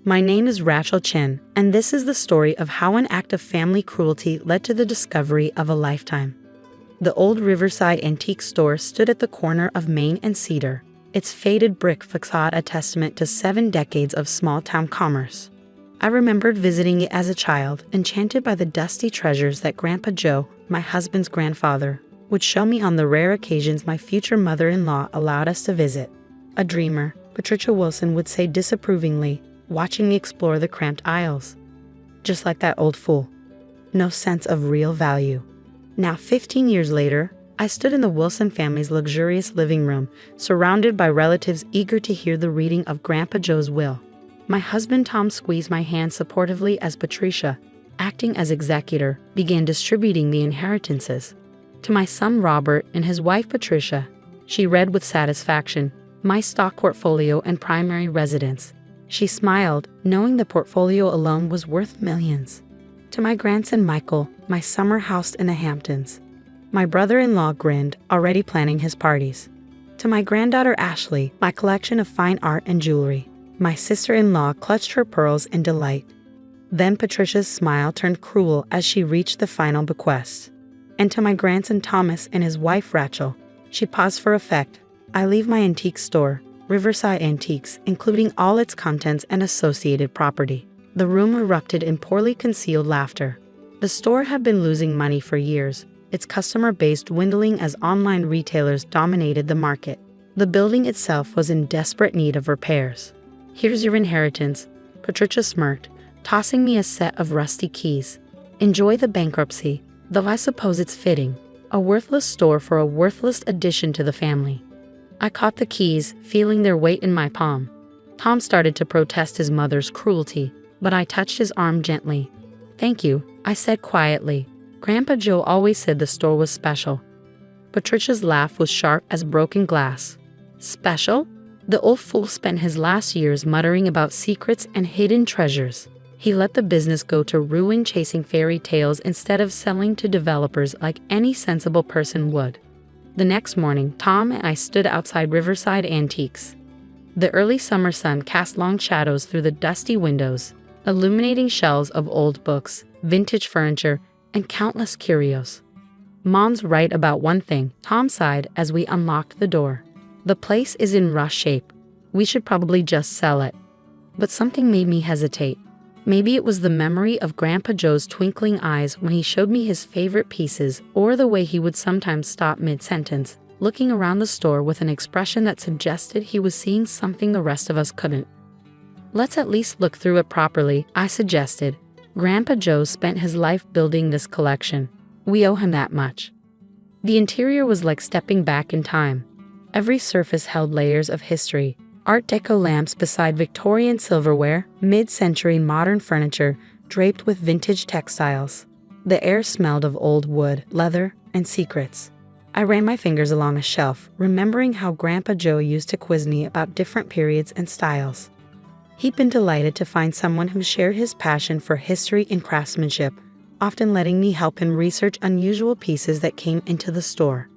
My name is Rachel Chen, and this is the story of how an act of family cruelty led to the discovery of a lifetime. The old Riverside antique store stood at the corner of Main and Cedar, its faded brick facade a testament to 7 decades of small-town commerce. I remembered visiting it as a child, enchanted by the dusty treasures that Grandpa Joe, my husband's grandfather, would show me on the rare occasions my future mother-in-law allowed us to visit. A dreamer, Patricia Wilson would say disapprovingly, watching me explore the cramped aisles. Just like that old fool. No sense of real value. Now 15 years later, I stood in the Wilson family's luxurious living room, surrounded by relatives eager to hear the reading of Grandpa Joe's will. My husband Tom squeezed my hand supportively as Patricia, acting as executor, began distributing the inheritances. To my son Robert and his wife Patricia, she read with satisfaction, my stock portfolio and primary residence. She smiled, knowing the portfolio alone was worth millions. To my grandson Michael, my summer house in the Hamptons. My brother-in-law grinned, already planning his parties. To my granddaughter Ashley, my collection of fine art and jewelry. My sister-in-law clutched her pearls in delight. Then Patricia's smile turned cruel as she reached the final bequest. And to my grandson Thomas and his wife Rachel, she paused for effect. I leave my antique store, Riverside Antiques, including all its contents and associated property. The room erupted in poorly concealed laughter. The store had been losing money for years, its customer base dwindling as online retailers dominated the market. The building itself was in desperate need of repairs. Here's your inheritance, Patricia smirked, tossing me a set of rusty keys. Enjoy the bankruptcy, though I suppose it's fitting. A worthless store for a worthless addition to the family. I caught the keys, feeling their weight in my palm. Tom started to protest his mother's cruelty, but I touched his arm gently. Thank you, I said quietly. Grandpa Joe always said the store was special. Patricia's laugh was sharp as broken glass. Special? The old fool spent his last years muttering about secrets and hidden treasures. He let the business go to ruin chasing fairy tales instead of selling to developers like any sensible person would. The next morning, Tom and I stood outside Riverside Antiques. The early summer sun cast long shadows through the dusty windows, illuminating shelves of old books, vintage furniture, and countless curios. Mom's right about one thing, Tom sighed as we unlocked the door. The place is in rough shape. We should probably just sell it. But something made me hesitate. Maybe it was the memory of Grandpa Joe's twinkling eyes when he showed me his favorite pieces, or the way he would sometimes stop mid-sentence, looking around the store with an expression that suggested he was seeing something the rest of us couldn't. Let's at least look through it properly, I suggested. Grandpa Joe spent his life building this collection. We owe him that much. The interior was like stepping back in time. Every surface held layers of history. Art Deco lamps beside Victorian silverware, mid-century modern furniture draped with vintage textiles. The air smelled of old wood, leather, and secrets. I ran my fingers along a shelf, remembering how Grandpa Joe used to quiz me about different periods and styles. He'd been delighted to find someone who shared his passion for history and craftsmanship, often letting me help him research unusual pieces that came into the store.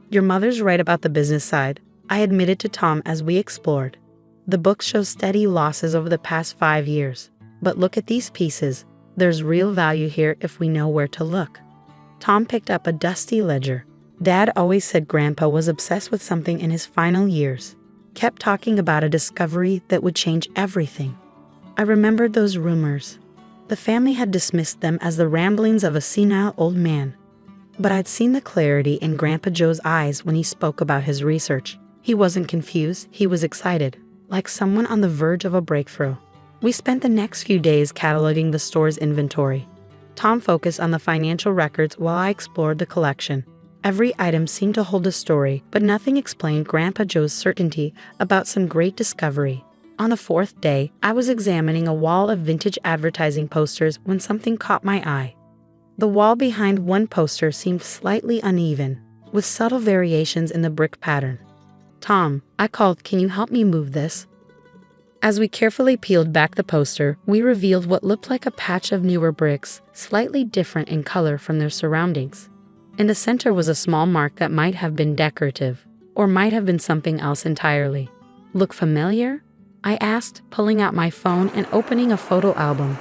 Your mother's right about the business side, I admitted to Tom as we explored. The books show steady losses over the past 5 years. But look at these pieces. There's real value here if we know where to look. Tom picked up a dusty ledger. Dad always said Grandpa was obsessed with something in his final years. Kept talking about a discovery that would change everything. I remembered those rumors. The family had dismissed them as the ramblings of a senile old man. But I'd seen the clarity in Grandpa Joe's eyes when he spoke about his research. He wasn't confused, he was excited, like someone on the verge of a breakthrough. We spent the next few days cataloging the store's inventory. Tom focused on the financial records while I explored the collection. Every item seemed to hold a story, but nothing explained Grandpa Joe's certainty about some great discovery. On the 4th day, I was examining a wall of vintage advertising posters when something caught my eye. The wall behind one poster seemed slightly uneven, with subtle variations in the brick pattern. Tom, I called, can you help me move this? As we carefully peeled back the poster, we revealed what looked like a patch of newer bricks, slightly different in color from their surroundings. In the center was a small mark that might have been decorative, or might have been something else entirely. Look familiar? I asked, pulling out my phone and opening a photo album.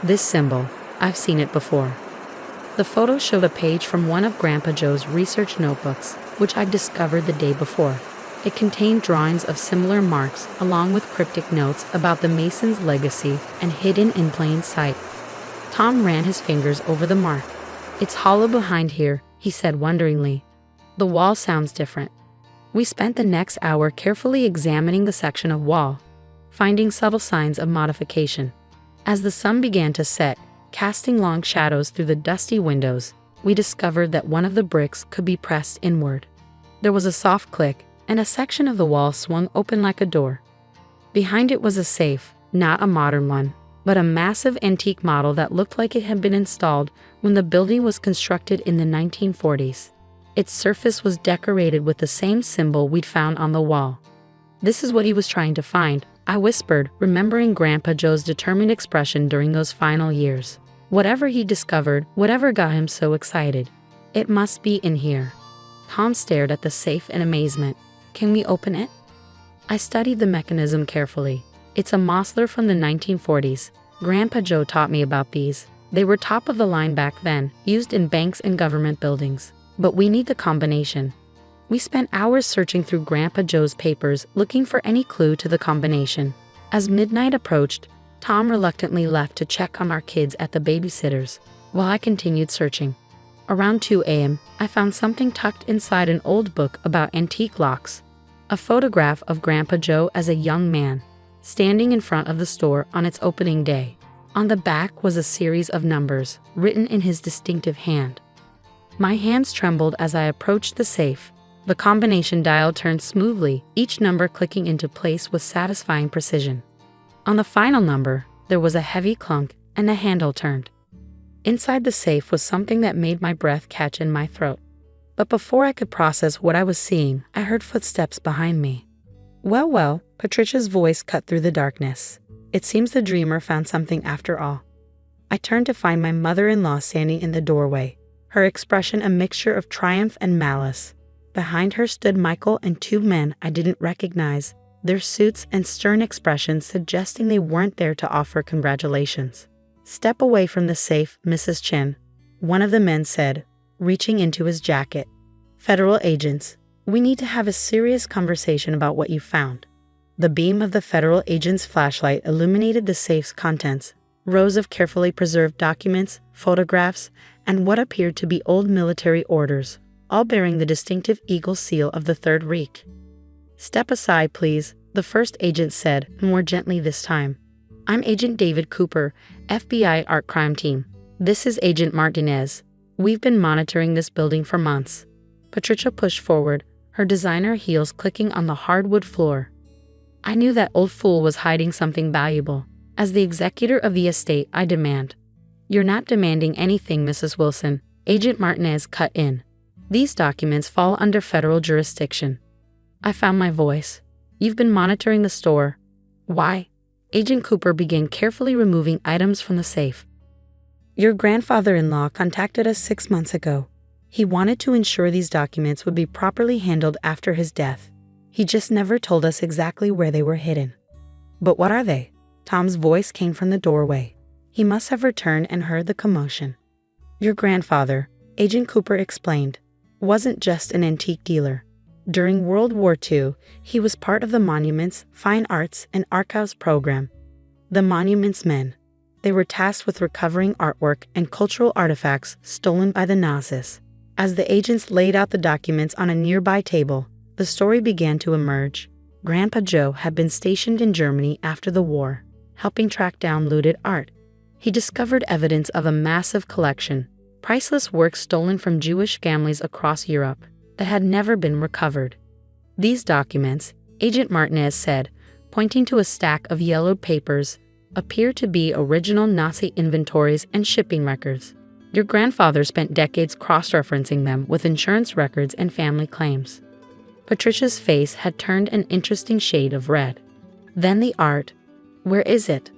This symbol, I've seen it before. The photo showed a page from one of Grandpa Joe's research notebooks, which I'd discovered the day before. It contained drawings of similar marks, along with cryptic notes about the Mason's legacy and hidden in plain sight. Tom ran his fingers over the mark. "It's hollow behind here," he said wonderingly. "The wall sounds different." We spent the next hour carefully examining the section of wall, finding subtle signs of modification. As the sun began to set, casting long shadows through the dusty windows, we discovered that one of the bricks could be pressed inward. There was a soft click, and a section of the wall swung open like a door. Behind it was a safe, not a modern one, but a massive antique model that looked like it had been installed when the building was constructed in the 1940s. Its surface was decorated with the same symbol we'd found on the wall. "This is what he was trying to find," I whispered, remembering Grandpa Joe's determined expression during those final years. Whatever he discovered, whatever got him so excited, it must be in here. Tom stared at the safe in amazement. "Can we open it?" I studied the mechanism carefully. It's a Mosler from the 1940s. Grandpa Joe taught me about these. They were top of the line back then, used in banks and government buildings. But we need the combination. We spent hours searching through Grandpa Joe's papers, looking for any clue to the combination. As midnight approached, Tom reluctantly left to check on our kids at the babysitter's, while I continued searching. Around 2 a.m., I found something tucked inside an old book about antique locks. A photograph of Grandpa Joe as a young man, standing in front of the store on its opening day. On the back was a series of numbers, written in his distinctive hand. My hands trembled as I approached the safe. The combination dial turned smoothly, each number clicking into place with satisfying precision. On the final number, there was a heavy clunk, and the handle turned. Inside the safe was something that made my breath catch in my throat. But before I could process what I was seeing, I heard footsteps behind me. Well, Patricia's voice cut through the darkness. It seems the dreamer found something after all. I turned to find my mother-in-law standing in the doorway, her expression a mixture of triumph and malice. Behind her stood Michael and 2 men I didn't recognize, their suits and stern expressions suggesting they weren't there to offer congratulations. "Step away from the safe, Mrs. Chen," one of the men said, reaching into his jacket. "Federal agents, we need to have a serious conversation about what you found." The beam of the federal agent's flashlight illuminated the safe's contents, rows of carefully preserved documents, photographs, and what appeared to be old military orders, all bearing the distinctive eagle seal of the Third Reich. "Step aside, please," the first agent said, more gently this time. "I'm Agent David Cooper, FBI Art Crime Team. This is Agent Martinez. We've been monitoring this building for months." Patricia pushed forward, her designer heels clicking on the hardwood floor. I knew that old fool was hiding something valuable. As the executor of the estate, I demand. "You're not demanding anything, Mrs. Wilson," Agent Martinez cut in. "These documents fall under federal jurisdiction." I found my voice. "You've been monitoring the store. Why?" Agent Cooper began carefully removing items from the safe. "Your grandfather-in-law contacted us 6 months ago. He wanted to ensure these documents would be properly handled after his death. He just never told us exactly where they were hidden." "But what are they?" Tom's voice came from the doorway. He must have returned and heard the commotion. "Your grandfather," Agent Cooper explained, "wasn't just an antique dealer. During World War II, he was part of the Monuments, Fine Arts, and Archives program. The Monuments Men. They were tasked with recovering artwork and cultural artifacts stolen by the Nazis. As the agents laid out the documents on a nearby table, the story began to emerge. Grandpa Joe had been stationed in Germany after the war, helping track down looted art. He discovered evidence of a massive collection, priceless works stolen from Jewish families across Europe, that had never been recovered. These documents, Agent Martinez said, pointing to a stack of yellowed papers, appear to be original Nazi inventories and shipping records. Your grandfather spent decades cross-referencing them with insurance records and family claims." Patricia's face had turned an interesting shade of red. "Then the art. Where is it?"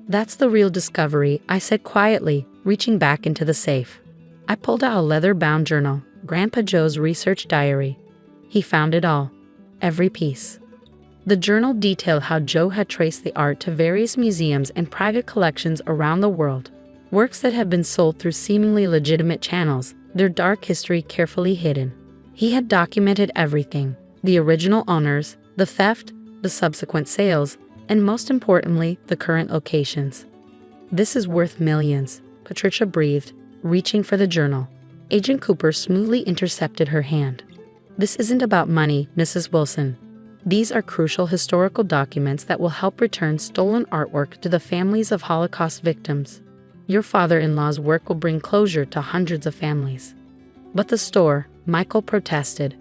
"That's the real discovery," I said quietly, reaching back into the safe. I pulled out a leather-bound journal, Grandpa Joe's research diary. He found it all. Every piece. The journal detailed how Joe had traced the art to various museums and private collections around the world. Works that had been sold through seemingly legitimate channels, their dark history carefully hidden. He had documented everything: the original owners, the theft, the subsequent sales, and most importantly, the current locations. "This is worth millions," Patricia breathed, reaching for the journal. Agent Cooper smoothly intercepted her hand. "This isn't about money, Mrs. Wilson. These are crucial historical documents that will help return stolen artwork to the families of Holocaust victims. Your father-in-law's work will bring closure to hundreds of families." "But the store," Michael protested.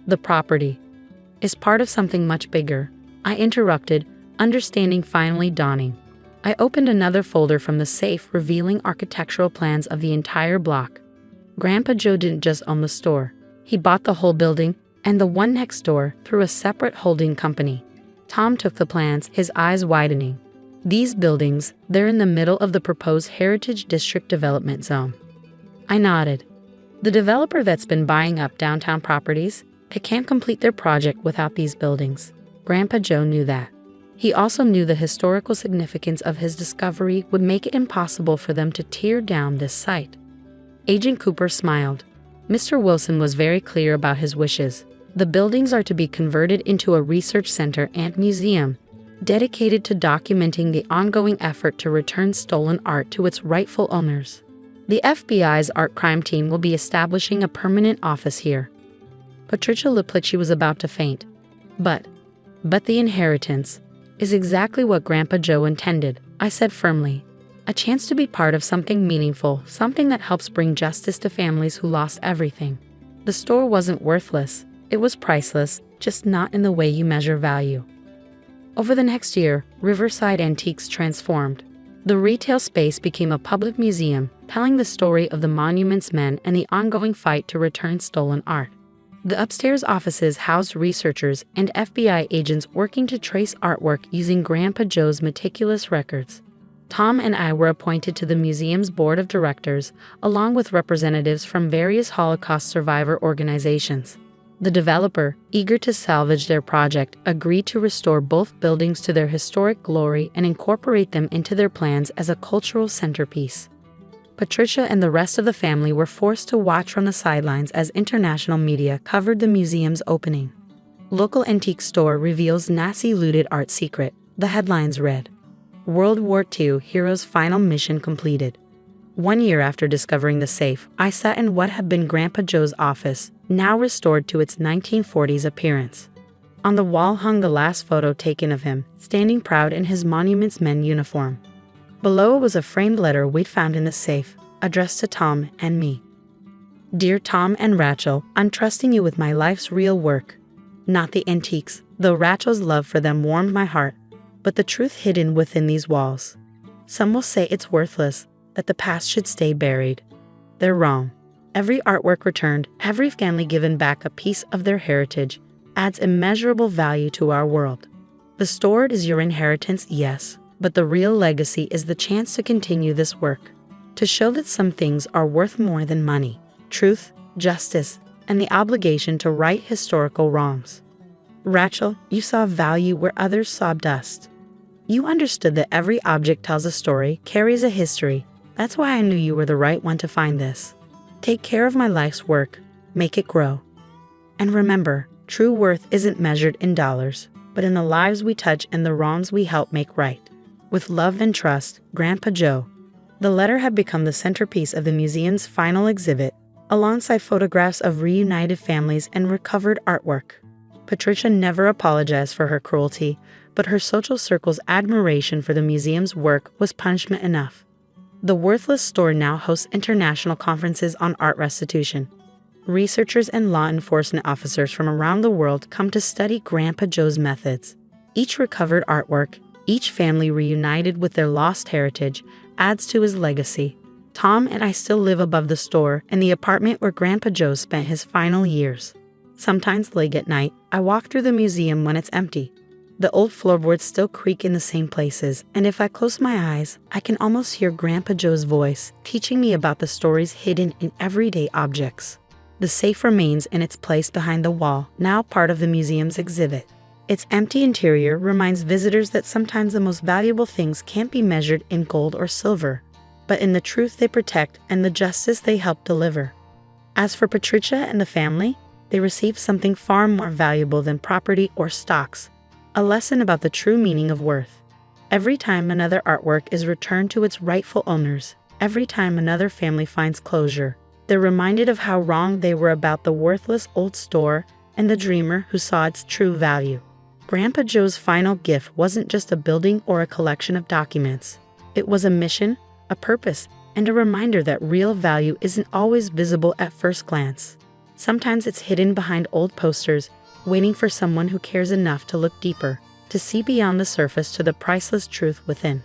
"The property is part of something much bigger," I interrupted, understanding finally dawning. I opened another folder from the safe, revealing architectural plans of the entire block. Grandpa Joe didn't just own the store. He bought the whole building, and the one next door, through a separate holding company. Tom took the plans, his eyes widening. "These buildings, they're in the middle of the proposed Heritage District Development Zone." I nodded. "The developer that's been buying up downtown properties, they can't complete their project without these buildings." Grandpa Joe knew that. He also knew the historical significance of his discovery would make it impossible for them to tear down this site. Agent Cooper smiled. Mr. Wilson was very clear about his wishes. The buildings are to be converted into a research center and museum, dedicated to documenting the ongoing effort to return stolen art to its rightful owners. The FBI's art crime team will be establishing a permanent office here. Patricia looked like she was about to faint. But the inheritance is exactly what Grandpa Joe intended," I said firmly. "A chance to be part of something meaningful, something that helps bring justice to families who lost everything. The store wasn't worthless, it was priceless, just not in the way you measure value." Over the next year, Riverside Antiques transformed. The retail space became a public museum, telling the story of the Monuments Men and the ongoing fight to return stolen art. The upstairs offices housed researchers and FBI agents working to trace artwork using Grandpa Joe's meticulous records. Tom and I were appointed to the museum's board of directors, along with representatives from various Holocaust survivor organizations. The developer, eager to salvage their project, agreed to restore both buildings to their historic glory and incorporate them into their plans as a cultural centerpiece. Patricia and the rest of the family were forced to watch from the sidelines as international media covered the museum's opening. "Local antique store reveals Nazi looted art secret," the headlines read. "World War II hero's final mission completed." 1 year after discovering the safe, I sat in what had been Grandpa Joe's office, now restored to its 1940s appearance. On the wall hung the last photo taken of him, standing proud in his Monuments Men uniform. Below was a framed letter we'd found in the safe, addressed to Tom and me. "Dear Tom and Rachel, I'm trusting you with my life's real work. Not the antiques, though Rachel's love for them warmed my heart, but the truth hidden within these walls. Some will say it's worthless, that the past should stay buried. They're wrong. Every artwork returned, every family given back a piece of their heritage, adds immeasurable value to our world. The store is your inheritance, yes, but the real legacy is the chance to continue this work, to show that some things are worth more than money, truth, justice, and the obligation to right historical wrongs. Rachel, you saw value where others saw dust. You understood that every object tells a story, carries a history. That's why I knew you were the right one to find this. Take care of my life's work, make it grow. And remember, true worth isn't measured in dollars, but in the lives we touch and the wrongs we help make right. With love and trust, Grandpa Joe." The letter had become the centerpiece of the museum's final exhibit, alongside photographs of reunited families and recovered artwork. Patricia never apologized for her cruelty, but her social circle's admiration for the museum's work was punishment enough. The worthless store now hosts international conferences on art restitution. Researchers and law enforcement officers from around the world come to study Grandpa Joe's methods. Each recovered artwork, each family reunited with their lost heritage, adds to his legacy. Tom and I still live above the store in the apartment where Grandpa Joe spent his final years. Sometimes late at night, I walk through the museum when it's empty. The old floorboards still creak in the same places, and if I close my eyes, I can almost hear Grandpa Joe's voice teaching me about the stories hidden in everyday objects. The safe remains in its place behind the wall, now part of the museum's exhibit. Its empty interior reminds visitors that sometimes the most valuable things can't be measured in gold or silver, but in the truth they protect and the justice they help deliver. As for Patricia and the family, they received something far more valuable than property or stocks, a lesson about the true meaning of worth. Every time another artwork is returned to its rightful owners, every time another family finds closure, they're reminded of how wrong they were about the worthless old store and the dreamer who saw its true value. Grandpa Joe's final gift wasn't just a building or a collection of documents. It was a mission, a purpose, and a reminder that real value isn't always visible at first glance. Sometimes it's hidden behind old posters, waiting for someone who cares enough to look deeper, to see beyond the surface to the priceless truth within.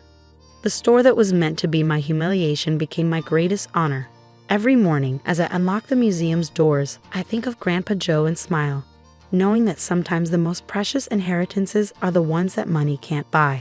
The store that was meant to be my humiliation became my greatest honor. Every morning, as I unlock the museum's doors, I think of Grandpa Joe and smile, knowing that sometimes the most precious inheritances are the ones that money can't buy.